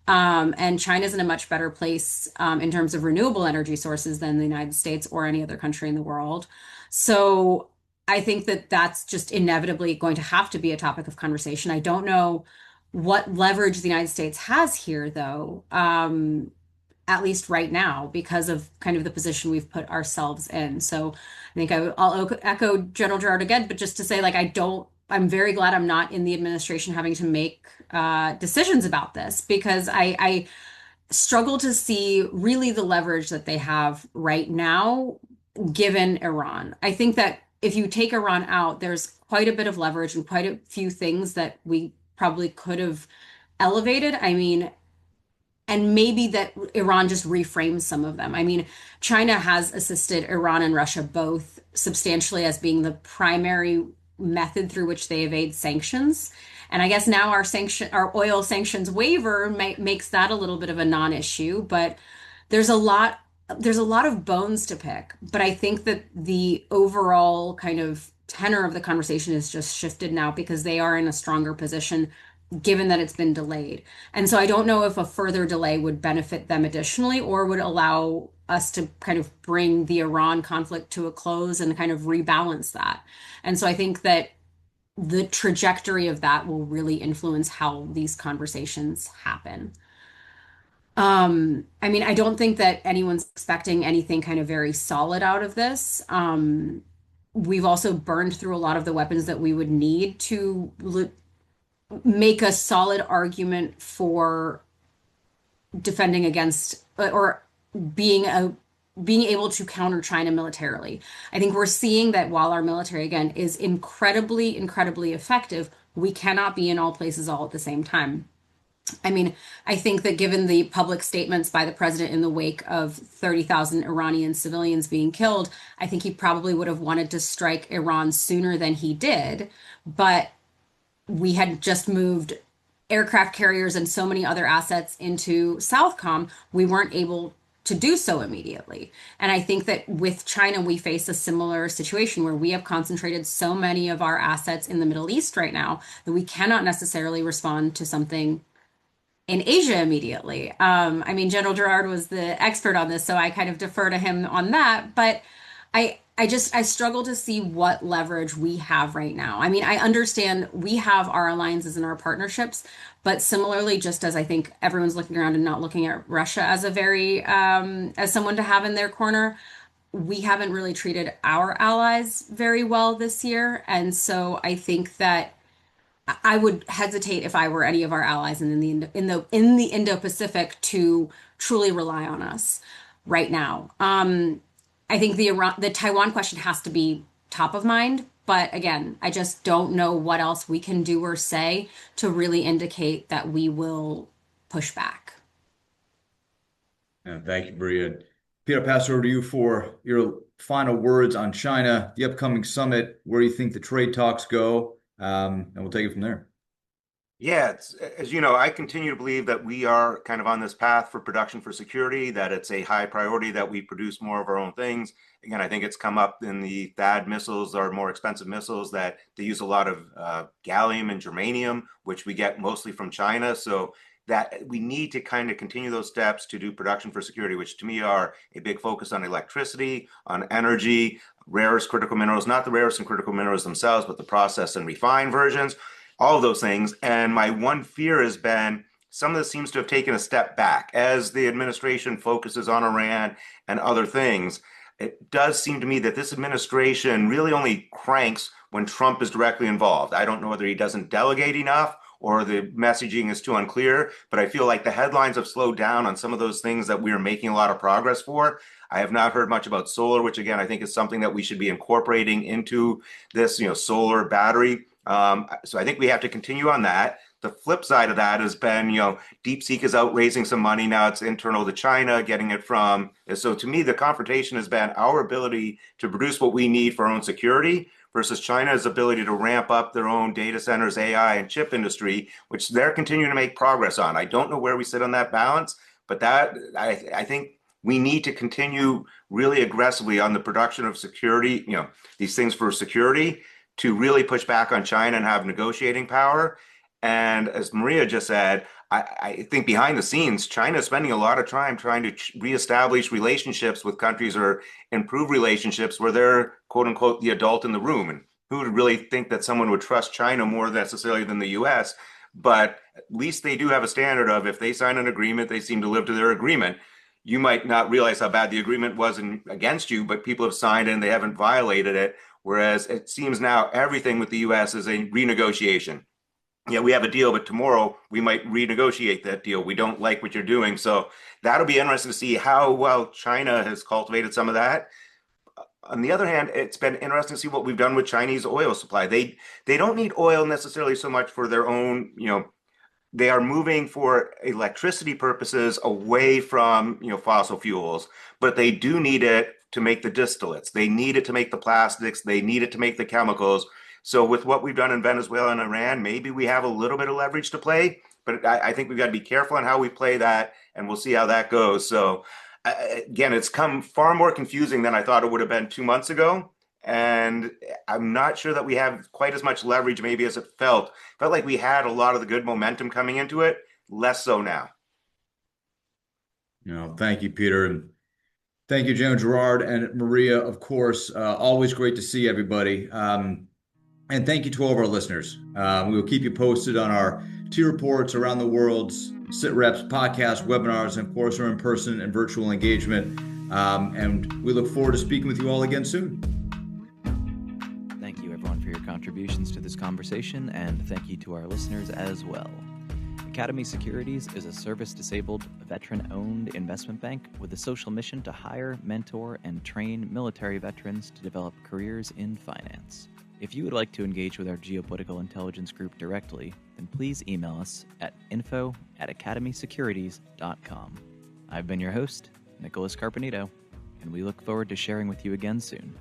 [SPEAKER 4] And China's in a much better place in terms of renewable energy sources than the United States or any other country in the world. So I think that that's just inevitably going to have to be a topic of conversation. I don't know what leverage the United States has here, though, at least right now, because of kind of the position we've put ourselves in. So I think I'll echo General Gerard again, but just to say, like, I don't I'm very glad I'm not in the administration having to make decisions about this, because I struggle to see really the leverage that they have right now given Iran. I think that if you take Iran out, there's quite a bit of leverage and quite a few things that we probably could have elevated. I mean, and maybe that Iran just reframes some of them. I mean, China has assisted Iran and Russia both substantially as being the primary method through which they evade sanctions. And I guess now our oil sanctions waiver makes that a little bit of a non-issue, but there's a lot there's a lot of bones to pick. But I think that the overall kind of tenor of the conversation is just shifted now because they are in a stronger position given that it's been delayed. And so I don't know if a further delay would benefit them additionally or would allow us to kind of bring the Iran conflict to a close and kind of rebalance that. And so I think that the trajectory of that will really influence how these conversations happen. I mean, I don't think that anyone's expecting anything kind of very solid out of this. We've also burned through a lot of the weapons that we would need to make a solid argument for defending against or being able to counter China militarily. I think we're seeing that while our military, again, is incredibly, incredibly effective, we cannot be in all places all at the same time. I mean, I think that given the public statements by the president in the wake of 30,000 Iranian civilians being killed, I think he probably would have wanted to strike Iran sooner than he did. But we had just moved aircraft carriers and so many other assets into Southcom, we weren't able to do so immediately. And I think that with China, we face a similar situation where we have concentrated so many of our assets in the Middle East right now that we cannot necessarily respond to something in Asia immediately. I mean, General Gerard was the expert on this, so I kind of defer to him on that. But I struggle to see what leverage we have right now. I mean, I understand we have our alliances and our partnerships, but similarly, just as I think everyone's looking around and not looking at Russia as a very as someone to have in their corner, we haven't really treated our allies very well this year. And so I think that I would hesitate if I were any of our allies in the Indo-Pacific to truly rely on us right now. I think the Taiwan question has to be top of mind, but again, I just don't know what else we can do or say to really indicate that we will push back.
[SPEAKER 2] Yeah, thank you, Maria. Peter, I'll pass over to you for your final words on China, the upcoming summit, where you think the trade talks go. And we'll take it from there.
[SPEAKER 5] Yeah, as you know, I continue to believe that we are kind of on this path for production for security, that it's a high priority that we produce more of our own things. Again, I think it's come up in the THAAD missiles or more expensive missiles that they use a lot of gallium and germanium, which we get mostly from China. So that we need to kind of continue those steps to do production for security, which to me are a big focus on electricity, on energy, rare earths, critical minerals, not the rare earths and critical minerals themselves, but the processed and refined versions, all of those things. And my one fear has been some of this seems to have taken a step back as the administration focuses on Iran and other things. It does seem to me that this administration really only cranks when Trump is directly involved. I don't know whether he doesn't delegate enough or the messaging is too unclear, but I feel like the headlines have slowed down on some of those things that we are making a lot of progress for. I have not heard much about solar, which again, I think is something that we should be incorporating into this, solar battery. So I think we have to continue on that. The flip side of that has been, DeepSeek is out raising some money. Now it's internal to China, getting it from. So to me, the confrontation has been our ability to produce what we need for our own security versus China's ability to ramp up their own data centers, AI, and chip industry, which they're continuing to make progress on. I don't know where we sit on that balance, but that I think we need to continue really aggressively on the production of security, these things for security to really push back on China and have negotiating power. And as Maria just said, I think behind the scenes, China is spending a lot of time trying to reestablish relationships with countries or improve relationships where they're, quote unquote, the adult in the room. And who would really think that someone would trust China more necessarily than the US? But at least they do have a standard of if they sign an agreement, they seem to live to their agreement. You might not realize how bad the agreement was against you, but people have signed it and they haven't violated it. Whereas it seems now everything with the US is a renegotiation. Yeah, we have a deal, but tomorrow we might renegotiate that deal. We don't like what you're doing. So that'll be interesting to see how well China has cultivated some of that. On the other hand, it's been interesting to see what we've done with Chinese oil supply. They don't need oil necessarily so much for their own, they are moving for electricity purposes away from, fossil fuels, but they do need it to make the distillates. They need it to make the plastics. They need it to make the chemicals. So with what we've done in Venezuela and Iran, maybe we have a little bit of leverage to play, but I think we've got to be careful on how we play that, and we'll see how that goes. So again, it's come far more confusing than I thought it would have been 2 months ago. And I'm not sure that we have quite as much leverage maybe as it felt. Felt like we had a lot of the good momentum coming into it, less so now.
[SPEAKER 2] Thank you, Peter. And thank you, General Gerard and Maria, of course. Always great to see everybody. And thank you to all of our listeners. We will keep you posted on our T reports around the world's SITREPs, podcasts, webinars, and of course our in-person and virtual engagement. And we look forward to speaking with you all again soon.
[SPEAKER 1] Thank you, everyone, for your contributions to this conversation, and thank you to our listeners as well. Academy Securities is a service-disabled, veteran-owned investment bank with a social mission to hire, mentor, and train military veterans to develop careers in finance. If you would like to engage with our geopolitical intelligence group directly, then please email us at info@academysecurities.com. I've been your host, Nicholas Carpenito, and we look forward to sharing with you again soon.